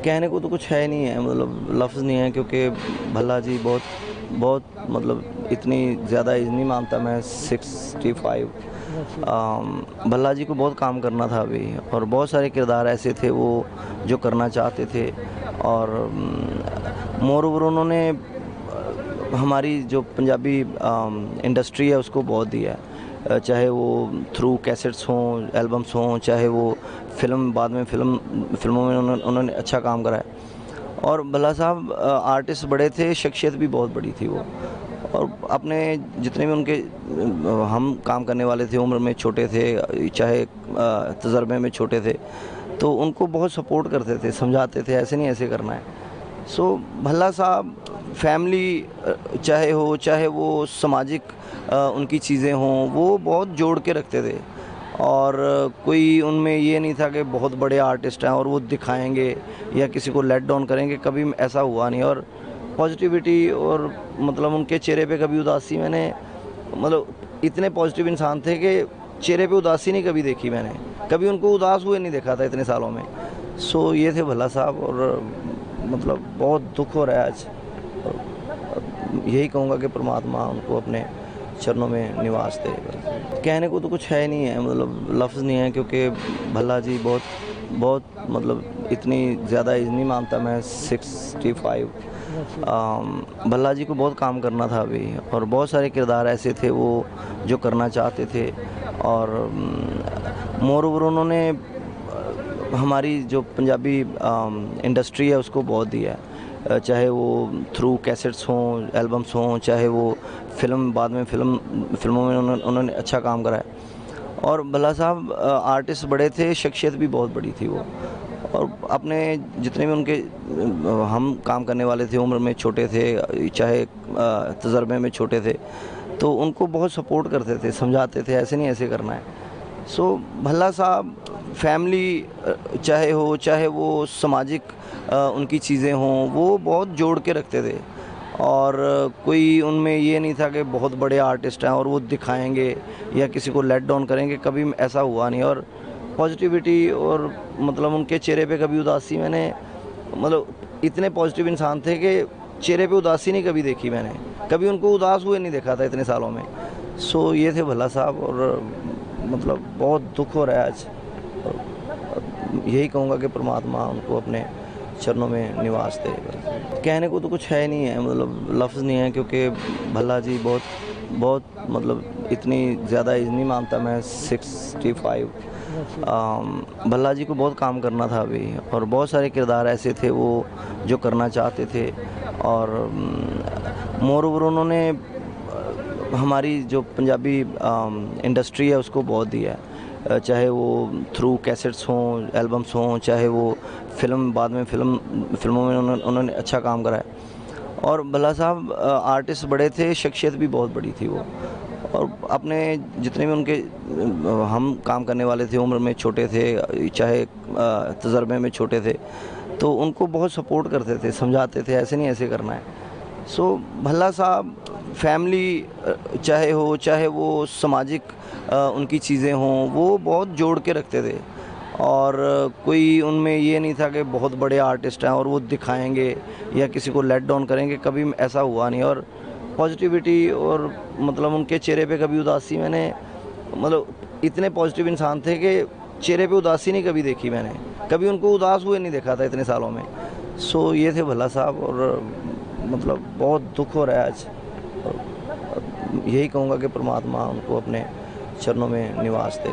कहने को तो कुछ है नहीं है, मतलब लफ्ज़ नहीं है, क्योंकि भल्ला जी बहुत बहुत मतलब इतनी ज़्यादा एज नहीं मानता मैं, 65। भल्ला जी को बहुत काम करना था अभी, और बहुत सारे किरदार ऐसे थे वो जो करना चाहते थे। और मोर ओवर उन्होंने हमारी जो पंजाबी इंडस्ट्री है उसको बहुत दिया है, चाहे वो थ्रू कैसेट्स हों, एल्बम्स हों, चाहे वो फ़िल्म, बाद में फ़िल्मों में उन्होंने अच्छा काम करा है। और भल्ला साहब आर्टिस्ट बड़े थे, शख्सियत भी बहुत बड़ी थी वो। और अपने जितने भी उनके हम काम करने वाले थे, उम्र में छोटे थे, चाहे तजर्बे में छोटे थे, तो उनको बहुत सपोर्ट करते थे, समझाते थे ऐसे नहीं ऐसे करना है। सो भल्ला साहब फैमिली चाहे वो सामाजिक उनकी चीज़ें हों, वो बहुत जोड़ के रखते थे। और कोई उनमें ये नहीं था कि बहुत बड़े आर्टिस्ट हैं और वो दिखाएंगे या किसी को लेट डाउन करेंगे, कभी ऐसा हुआ नहीं। और पॉजिटिविटी, और मतलब उनके चेहरे पे कभी उदासी मैंने, मतलब इतने पॉजिटिव इंसान थे कि चेहरे पे उदासी नहीं कभी देखी मैंने, कभी उनको उदास हुए नहीं देखा था इतने सालों में। सो ये थे भल्ला साहब, और मतलब बहुत दुख हो रहा है आज। यही कहूँगा कि परमात्मा उनको अपने चरणों में निवास दे। कहने को तो कुछ है नहीं है, मतलब लफ्ज़ नहीं है, क्योंकि भल्ला जी बहुत बहुत मतलब इतनी ज़्यादा एज नहीं मानता मैं, 65। भल्ला जी को बहुत काम करना था अभी, और बहुत सारे किरदार ऐसे थे वो जो करना चाहते थे। और मोर ओवर उन्होंने हमारी जो पंजाबी इंडस्ट्री है उसको बहुत दिया है, चाहे वो थ्रू कैसेट्स हों, एल्बम्स हों, चाहे वो फ़िल्म, बाद में फ़िल्मों में उन्होंने अच्छा काम करा है। और भल्ला साहब आर्टिस्ट बड़े थे, शख्सियत भी बहुत बड़ी थी वो। और अपने जितने भी उनके हम काम करने वाले थे, उम्र में छोटे थे, चाहे तजर्बे में छोटे थे, तो उनको बहुत सपोर्ट करते थे, समझाते थे ऐसे नहीं ऐसे करना है। सो भल्ला साहब फैमिली चाहे वो सामाजिक उनकी चीज़ें हों, वो बहुत जोड़ के रखते थे। और कोई उनमें ये नहीं था कि बहुत बड़े आर्टिस्ट हैं और वो दिखाएंगे या किसी को लेट डाउन करेंगे, कभी ऐसा हुआ नहीं। और पॉजिटिविटी, और मतलब उनके चेहरे पे कभी उदासी मैंने, मतलब इतने पॉजिटिव इंसान थे कि चेहरे पे उदासी नहीं कभी देखी मैंने, कभी उनको उदास हुए नहीं देखा था इतने सालों में। सो ये थे भल्ला साहब, और मतलब बहुत दुख हो रहा है आज। यही कहूँगा कि परमात्मा उनको अपने चरणों में निवास दे। कहने को तो कुछ है नहीं है, मतलब लफ्ज़ नहीं है, क्योंकि भल्ला जी बहुत बहुत मतलब इतनी ज़्यादा एज नहीं मानता मैं, 65। भल्ला जी को बहुत काम करना था अभी, और बहुत सारे किरदार ऐसे थे वो जो करना चाहते थे। और मोर ओवर उन्होंने हमारी जो पंजाबी इंडस्ट्री है उसको बहुत दिया है, चाहे वो थ्रू कैसेट्स हों, एल्बम्स हों, चाहे वो फ़िल्म, बाद में फ़िल्मों में उन्होंने अच्छा काम करा है। और भल्ला साहब आर्टिस्ट बड़े थे, शख्सियत भी बहुत बड़ी थी वो। और अपने जितने भी उनके हम काम करने वाले थे, उम्र में छोटे थे, चाहे तजर्बे में छोटे थे, तो उनको बहुत सपोर्ट करते थे, समझाते थे ऐसे नहीं ऐसे करना है। सो भल्ला साहब फैमिली चाहे वो सामाजिक उनकी चीज़ें हों, वो बहुत जोड़ के रखते थे। और कोई उनमें ये नहीं था कि बहुत बड़े आर्टिस्ट हैं और वो दिखाएंगे या किसी को लेट डाउन करेंगे, कभी ऐसा हुआ नहीं। और पॉजिटिविटी, और मतलब उनके चेहरे पे कभी उदासी मैंने, मतलब इतने पॉजिटिव इंसान थे कि चेहरे पे उदासी नहीं कभी देखी मैंने, कभी उनको उदास हुए नहीं देखा था इतने सालों में। सो ये थे भल्ला साहब, और मतलब बहुत दुख हो रहा है आज। यही कहूँगा कि परमात्मा उनको अपने चरणों में निवास दे।